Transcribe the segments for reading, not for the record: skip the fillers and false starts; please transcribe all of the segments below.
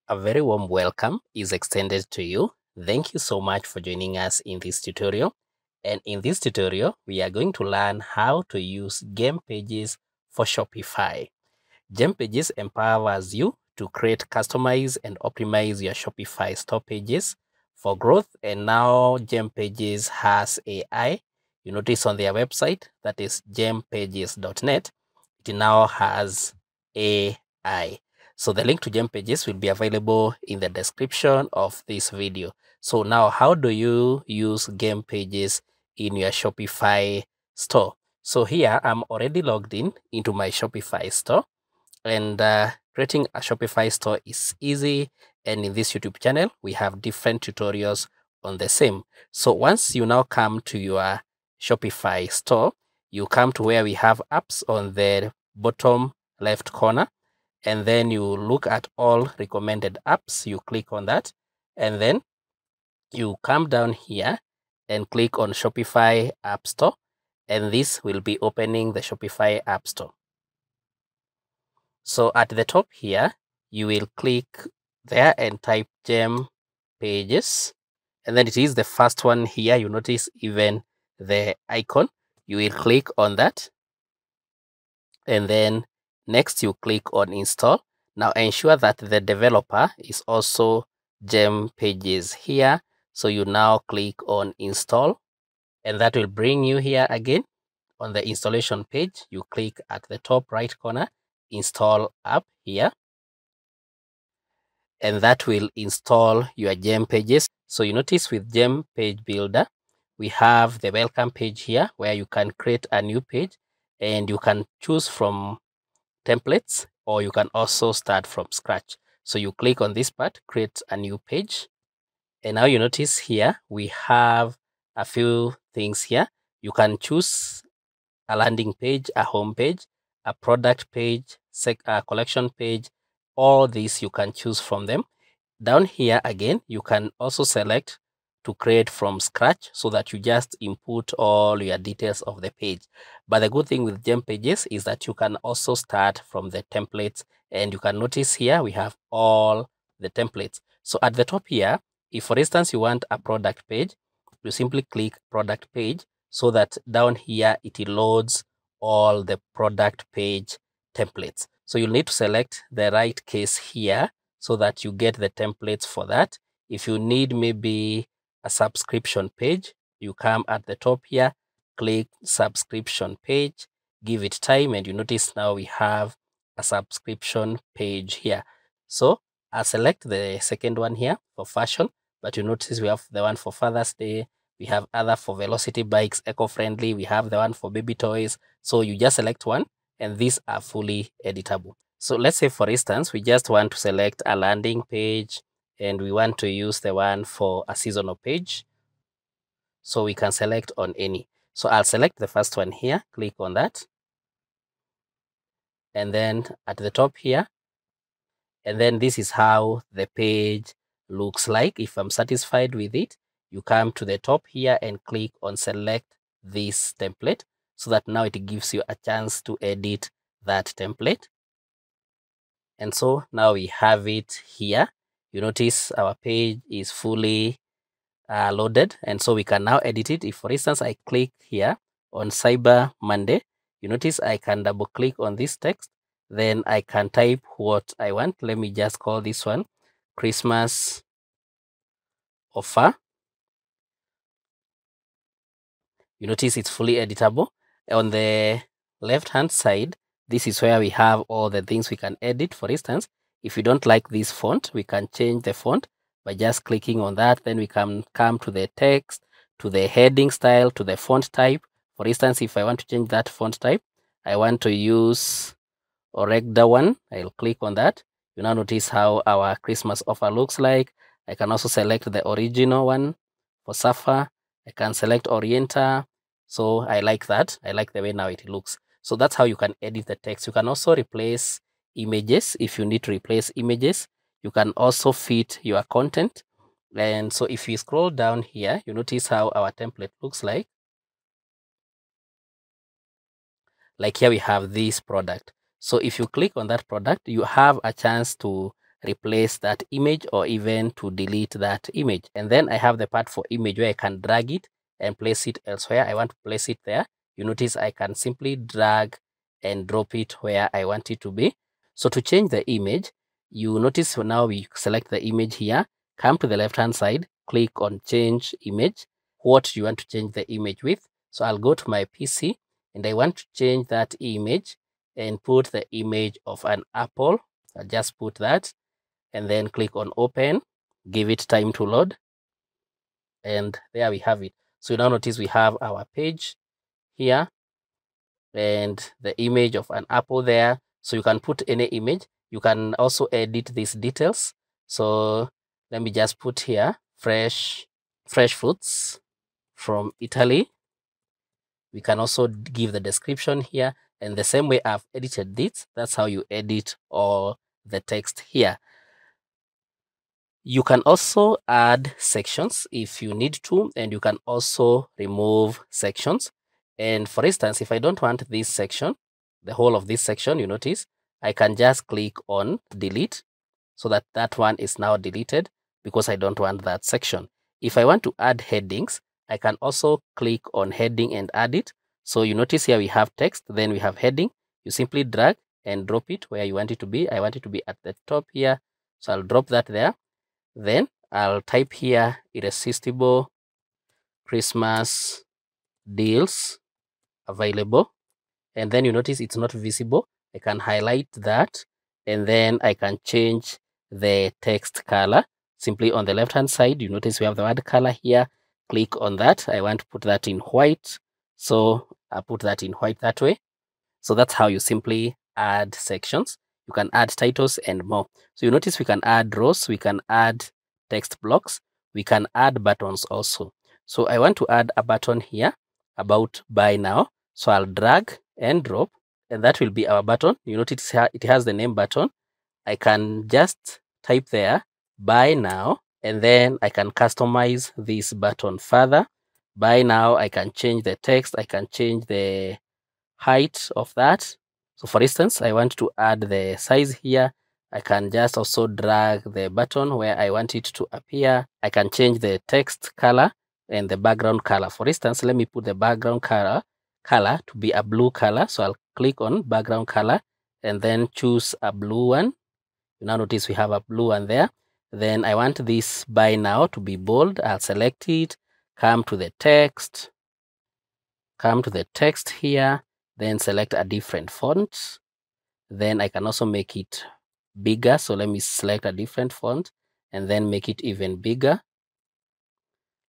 A very warm welcome is extended to you. Thank you so much for joining us in this tutorial. And in this tutorial, we are going to learn how to use Gempages for Shopify. Gempages empowers you to create, customize, and optimize your Shopify store pages for growth. And now Gempages has AI. You notice on their website, that is gempages.net, it now has AI. So the link to Gempages will be available in the description of this video. So now, how do you use Gempages in your Shopify store? So here I'm already logged in into my Shopify store, and creating a Shopify store is easy. And in this YouTube channel, we have different tutorials on the same. So once you now come to your Shopify store, you come to where we have apps on the bottom left corner, and then you look at all recommended apps. You click on that, and then you come down here and click on Shopify App Store, and this will be opening the Shopify App Store. So at the top here, you will click there and type Gempages, and then it is the first one here. You notice even the icon. You will click on that, and then next you click on install. Now ensure that the developer is also Gempages here. So you now click on install, and that will bring you here again on the installation page. You click at the top right corner, install app here, and that will install your Gempages. So you notice with Gem Page Builder, we have the welcome page here where you can create a new page, and you can choose from templates, or you can also start from scratch. So you click on this part, create a new page. And now you notice here we have a few things here. You can choose a landing page, a home page, a product page, a collection page. All these you can choose from them. Down here again, you can also select to create from scratch, so that you just input all your details of the page. But the good thing with Gempages is that you can also start from the templates, and you can notice here we have all the templates. So at the top here, if for instance you want a product page, you simply click product page, so that down here it loads all the product page templates. So you'll need to select the right case here, so that you get the templates for that. If you need maybe a subscription page, you come at the top here, click subscription page, give it time, and you notice now we have a subscription page here. So I'll select the second one here for fashion, but you notice we have the one for Father's Day, we have other for velocity bikes, eco-friendly, we have the one for baby toys. So you just select one, and these are fully editable. So let's say, for instance, we just want to select a landing page, and we want to use the one for a seasonal page. So we can select on any. So I'll select the first one here, click on that. And then at the top here, and then this is how the page looks like. If I'm satisfied with it, you come to the top here and click on select this template, so that now it gives you a chance to edit that template. And so now we have it here. You notice our page is fully loaded, and so we can now edit it. If for instance I click here on Cyber Monday, you notice I can double click on this text, then I can type what I want. Let me just call this one Christmas offer. You notice it's fully editable. On the left hand side, this is where we have all the things we can edit. For instance, if you don't like this font, we can change the font by just clicking on that. Then we can come to the text, to the heading style, to the font type. For instance, if I want to change that font type, I want to use a regular one, I'll click on that. You now notice how our Christmas offer looks like. I can also select the original one for Safa. I can select Orienta. So I like that. I like the way now it looks. So that's how you can edit the text. You can also replace images. If you need to replace images, you can also fit your content. And so if you scroll down here, you notice how our template looks like. Like here we have this product. So if you click on that product, you have a chance to replace that image or even to delete that image. And then I have the part for image where I can drag it and place it elsewhere. I want to place it there. You notice I can simply drag and drop it where I want it to be. So to change the image, you notice now we select the image here, come to the left hand side, click on change image, what you want to change the image with. So I'll go to my PC and I want to change that image and put the image of an apple. I'll just put that and then click on open, give it time to load, and there we have it. So now notice we have our page here and the image of an apple there. So you can put any image. You can also edit these details. So let me just put here fresh fruits from Italy. We can also give the description here, and the same way I've edited this, that's how you edit all the text here. You can also add sections if you need to, and you can also remove sections. And for instance, if I don't want this section, the whole of this section, you notice, I can just click on delete so that that one is now deleted because I don't want that section. If I want to add headings, I can also click on heading and add it. So you notice here we have text, then we have heading. You simply drag and drop it where you want it to be. I want it to be at the top here, so I'll drop that there. Then I'll type here irresistible Christmas deals available. And then you notice it's not visible. I can highlight that and then I can change the text color. Simply on the left hand side, you notice we have the word color here. Click on that. I want to put that in white. So I'll put that in white that way. So that's how you simply add sections. You can add titles and more. So you notice we can add rows, we can add text blocks, we can add buttons also. So I want to add a button here about buy now. So I'll drag and drop, and that will be our button. You notice here it has the name button. I can just type there buy now, and then I can customize this button further. Buy now, I can change the text, I can change the height of that. So for instance, I want to add the size here. I can just also drag the button where I want it to appear. I can change the text color and the background color. For instance, let me put the background color to be a blue color. So I'll click on background color and then choose a blue one. You now notice we have a blue one there. Then I want this buy now to be bold. I'll select it, come to the text here, then select a different font. Then I can also make it bigger. So let me select a different font and then make it even bigger.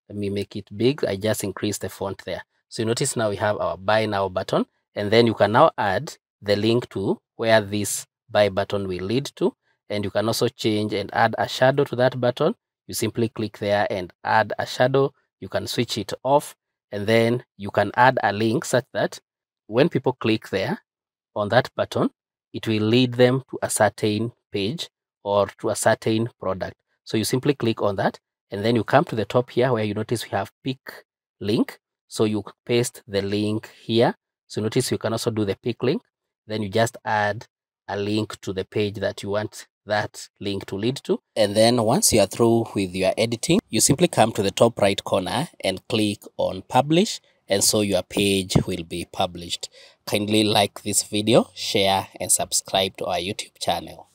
Let me make it big. I just increase the font there. So you notice now we have our buy now button, and then you can now add the link to where this buy button will lead to. And you can also change and add a shadow to that button. You simply click there and add a shadow. You can switch it off, and then you can add a link such that when people click there on that button, it will lead them to a certain page or to a certain product. So you simply click on that, and then you come to the top here where you notice we have pick link. So you paste the link here. So notice you can also do the pick link. Then you just add a link to the page that you want that link to lead to. And then once you are through with your editing, you simply come to the top right corner and click on publish, and so your page will be published. Kindly like this video, share and subscribe to our YouTube channel.